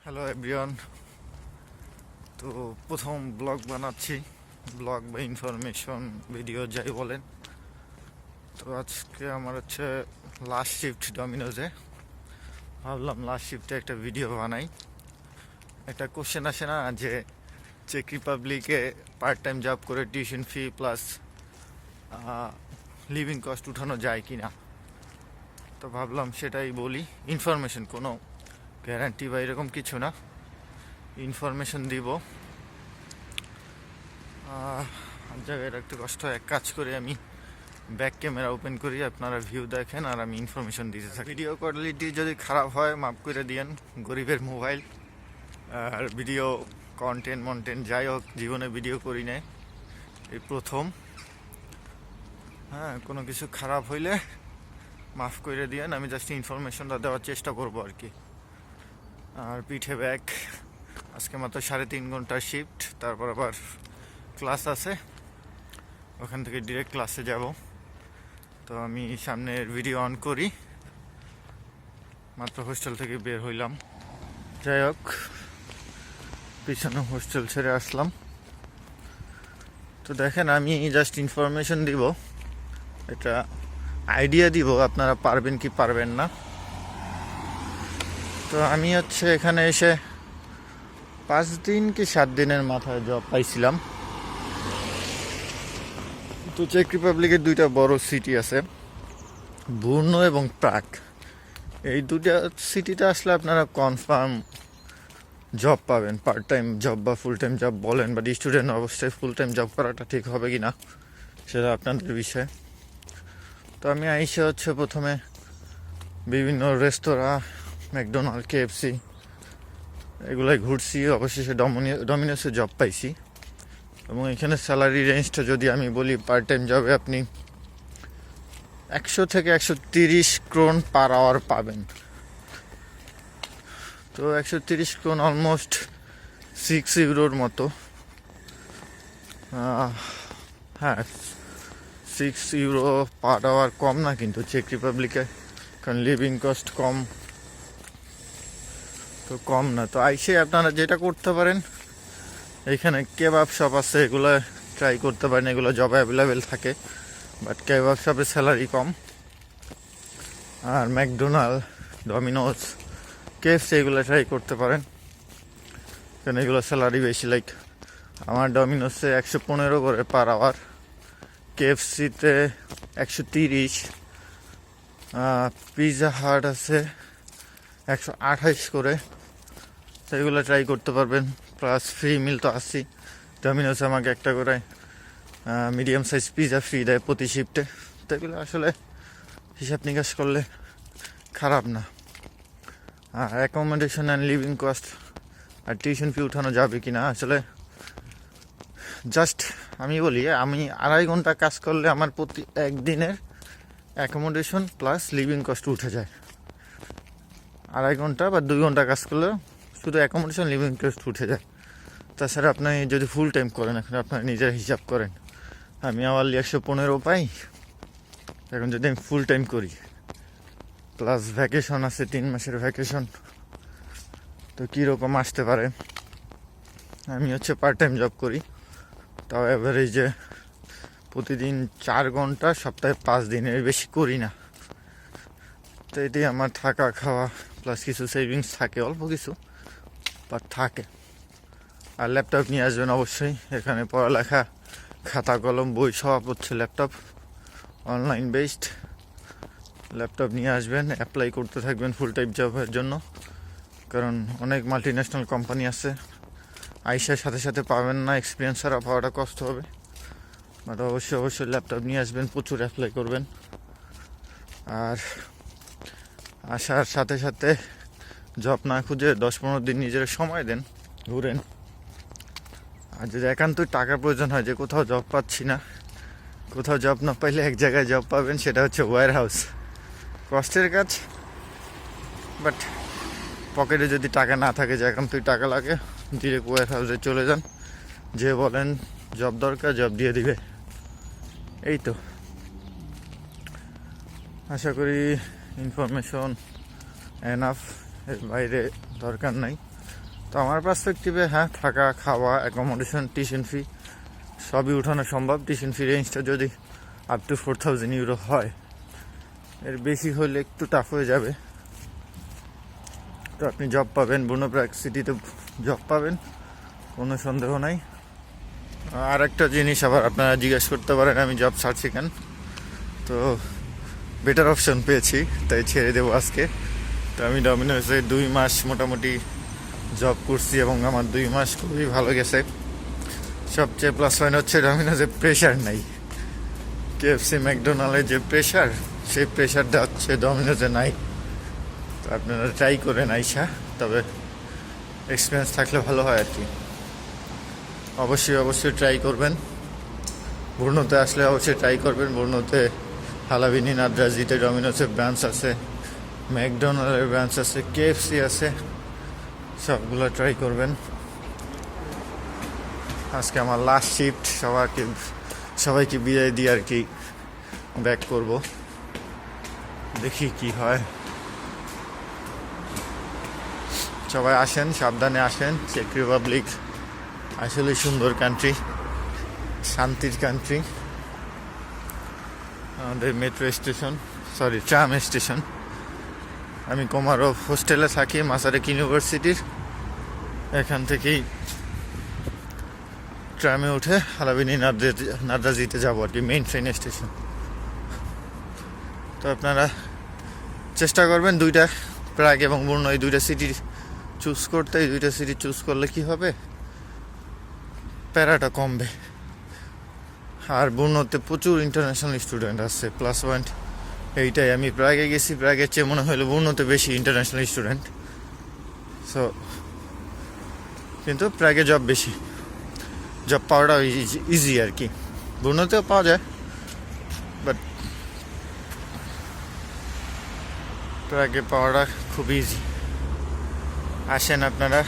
Hello everyone. তো প্রথম blog বানাচ্ছি, ব্লগ বা ইনফরমেশন ভিডিও যাই বলেন। তো আজকে আমার হচ্ছে লাস্ট শিফট ডমিনোজে। ভাবলাম লাস্ট শিফটে একটা ভিডিও বানাই। একটা কোশ্চেন আসে না যে চেক রিপাবলিকে পার্ট টাইম জব করে tuition fee plus living cost উঠানো যায় কি না। তো ভাবলাম সেটাই বলি। ইনফরমেশন, কোনো গ্যারান্টি বা এরকম কিছু না, ইনফরমেশন দিব। জায়গায় একটু কষ্ট হয়, এক কাজ করে আমি ব্যাক ক্যামেরা ওপেন করি, আপনারা ভিউ দেখেন আর আমি ইনফরমেশন দিতে থাকি। ভিডিও কোয়ালিটি যদি খারাপ হয় মাফ করে দিয়েন, গরিবের মোবাইল। আর ভিডিও কন্টেন্ট যাই হোক, জীবনে ভিডিও করি নাই, এই প্রথম। হ্যাঁ, কোনো কিছু খারাপ হইলে মাফ করে দিয়েন, আমি জাস্ট ইনফরমেশনটা দেওয়ার চেষ্টা করবো আর কি। আর পিঠে ব্যাগ, আজকে মাত্র 3.5 ঘন্টার শিফট, তারপর আবার ক্লাস আছে, ওখান থেকে ডিরেক্ট ক্লাসে যাব। তো আমি সামনের ভিডিও অন করি, মাত্র হোস্টেল থেকে বের হইলাম। যাই হোক, পিছনে হোস্টেল ছেড়ে আসলাম। তো দেখেন, আমি জাস্ট ইনফরমেশন দিব, এটা আইডিয়া দিব আপনারা পারবেন কি পারবেন না। তো আমি হচ্ছে এখানে এসে 5 দিন কি 7 দিনের মাথায় জব পাইছিলাম। তো চেক রিপাবলিকের 2টা বড় সিটি আছে, বুর্নো এবং প্রাগ। এই 2টা সিটিতে আসলে আপনারা কনফার্ম জব পাবেন, পার্ট টাইম জব বা ফুল টাইম জব বলেন, বাট স্টুডেন্ট অবস্থায় ফুল টাইম জব করাটা ঠিক হবে কি না সেটা আপনাদের বিষয়। তো আমি আইসে হচ্ছে প্রথমে বিভিন্ন রেস্তোরাঁ, ম্যাকডোনাল্ড, KFC এগুলাই ঘুরছি, অবশেষে ডমিনোসে জব পাইছি। এবং এখানে স্যালারি রেঞ্জটা যদি আমি বলি, পার্ট টাইম জবে আপনি 100 থেকে 130 ক্রোন পার আওয়ার পাবেন। তো 130 ক্রোন অলমোস্ট 6 ইউরোর মতো। হ্যাঁ, 6 ইউরো পার আওয়ার কম না কিন্তু চেক রিপাবলিকে, কারণ লিভিং কস্ট কম, তো কম না। তো আইসে আপনারা যেটা করতে পারেন, এখানে কেবাব শপ আছে, এগুলো ট্রাই করতে পারেন, এগুলো জব অ্যাভেলেবেল থাকে, বাট কেবাব শপের স্যালারি কম। আর ম্যাকডোনাল্ড, ডমিনোস, KFC এগুলো ট্রাই করতে পারেন, কারণ এগুলো স্যালারি বেশি। লাইক আমার ডমিনোসে 115 করে পার আওয়ার, KFCতে 130, পিৎজা হাট আছে 128 করে। তো এগুলো ট্রাই করতে পারবেন, প্লাস ফ্রি মিল তো আসছি। ডমিনোসে আমাকে একটা করে মিডিয়াম সাইজ পিৎজা ফ্রি দেয় প্রতি শিফটে। তো এগুলো আসলে হিসাব নিকাশ করলে খারাপ না। আর অ্যাকোমোডেশন অ্যান্ড লিভিং কস্ট আর টিউশন ফি উঠানো যাবে কি না, আসলে জাস্ট আমি বলি, আমি 2.5 ঘন্টা কাজ করলে আমার প্রতি একদিনের অ্যাকোমোডেশন প্লাস লিভিং কস্ট উঠে যায়। 2.5 ঘন্টা বা 2 ঘন্টা কাজ করলে শুধু অ্যাকোমোডেশন লিভিং কস্ট উঠে যায়। তাছাড়া আপনি যদি ফুল টাইম করেন, এখন আপনার নিজের হিসাব করেন, আমি আওয়ারলি 115 পাই। এখন যদি আমি ফুল টাইম করি, প্লাস ভ্যাকেশন আছে 3 মাসের ভ্যাকেশন, তো কীরকম আসতে পারে। আমি হচ্ছে পার্ট টাইম জব করি, তাও অ্যাভারেজে প্রতিদিন 4 ঘন্টা, সপ্তাহে 5 দিনের বেশি করি না। তো এটাই আমার থাকা খাওয়া প্লাস কিছু সেভিংস থাকে, অল্প কিছু বাট থাকে। আর ল্যাপটপ নিয়ে আসবেন অবশ্যই, এখানে পড়ালেখা, খাতা কলম বই সব হচ্ছে ল্যাপটপ, অনলাইন বেসড। ল্যাপটপ নিয়ে আসবেন, অ্যাপ্লাই করতে থাকবেন ফুল টাইম জবের জন্য, কারণ অনেক মাল্টি ন্যাশনাল কোম্পানি আছে, আইসার সাথে সাথে পাবেন না, এক্সপিরিয়েন্স ছাড়া পাওয়াটা কষ্ট হবে। বাট অবশ্যই ল্যাপটপ নিয়ে আসবেন, প্রচুর অ্যাপ্লাই করবেন। আর আসার সাথে সাথে জব না খুঁজে 10-15 দিন নিজের সময় দেন, ঘুরেন। আর যদি একান্তই টাকার প্রয়োজন হয়, যে কোথাও জব পাচ্ছি না, কোথাও জব না পাইলে এক জায়গায় জব পাবেন, সেটা হচ্ছে ওয়্যার হাউস। কষ্টের কাজ, বাট পকেটে যদি টাকা না থাকে, যে একান্তই টাকা লাগে, ডিরেক্ট ওয়্যার হাউসে চলে যান, যে বলেন জব দরকার, জব দিয়ে দিবে। এই তো, আশা করি ইনফরমেশন এনাফ, এর বাইরে দরকার নাই। তো আমার পার্সপেক্টিভে হ্যাঁ, থাকা, খাওয়া, অ্যাকোমোডেশন, টিউশন ফি সবই উঠানো সম্ভব। টিউশন ফি রেঞ্জটা যদি আপ টু 4,000 ইউরো হয়, এর বেশি হলে একটু টাফ হয়ে যাবে। তো আপনি জব পাবেন, ব্রুনো প্রাগ সিটিতে জব পাবেন, কোনো সন্দেহ নাই। আর একটা জিনিস আবার আপনারা জিজ্ঞেস করতে পারেন আমি জব ছাড়ছি কেন। তো বেটার অপশন পেয়েছি, তাই ছেড়ে দেবো আজকে। তো আমি ডমিনোসে 2 মাস মোটামুটি জব করছি এবং আমার 2 মাস খুবই ভালো গেছে। সবচেয়ে প্লাস পয়েন্ট হচ্ছে ডমিনোসে প্রেশার নাই। কেএফসি, ম্যাকডোনাল্ডের যে প্রেশার, সেই প্রেশারটা হচ্ছে ডমিনোসে নাই। তো আপনারা ট্রাই করেন আইসা, তবে এক্সপিরিয়েন্স থাকলে ভালো হয় আর কি। অবশ্যই ট্রাই করবেন। ব্রুনোতে আসলে অবশ্যই ট্রাই করবেন। ব্রুনোতে হালাবিনি, নাদ্রাজিতে ডমিনোসের ব্রাঞ্চ আছে, ম্যাকডোনাল্ডের ব্রাঞ্চ আছে, কেএফসি আছে, সবগুলো ট্রাই করবেন। আজকে আমার লাস্ট শিফট, সবাইকে বিদায় দিয়ে আর কি ব্যাক করব, দেখি কি হয়। সবাই আসেন, সাবধানে আসেন। চেক রিপাবলিক আসলে সুন্দর কান্ট্রি, শান্তির কান্ট্রি। আমাদের মেট্রো স্টেশন, ট্রাম স্টেশন। আমি কোমারভ হোস্টেলে থাকি, মাসারেক ইউনিভার্সিটির। এখান থেকেই ট্রামে উঠে হালাবিনি নাদ্রাজিতে যাবো আর কি, মেইন ট্রেন স্টেশন। তো আপনারা চেষ্টা করবেন দুইটা, প্রাগ এবং ব্রুনো, এই দুইটা সিটি চুজ করতে। এই দুইটা সিটি চুজ করলে কি হবে, প্যারাটা কমবে। আর ব্রুনোতে প্রচুর ইন্টারন্যাশনাল স্টুডেন্ট আছে, প্লাস পয়েন্ট এইটাই। আমি প্রাগে গেছি, প্রাগের চেয়ে মনে হলো ব্রুনোতে বেশি ইন্টারন্যাশনাল স্টুডেন্ট। সো কিন্তু প্রাগে জব বেশি, জব পাওয়াটা ইজি আর কি। ব্রুনোতেও পাওয়া যায়, বাট প্রাগে পাওয়াটা খুব ইজি। আসেন আপনারা।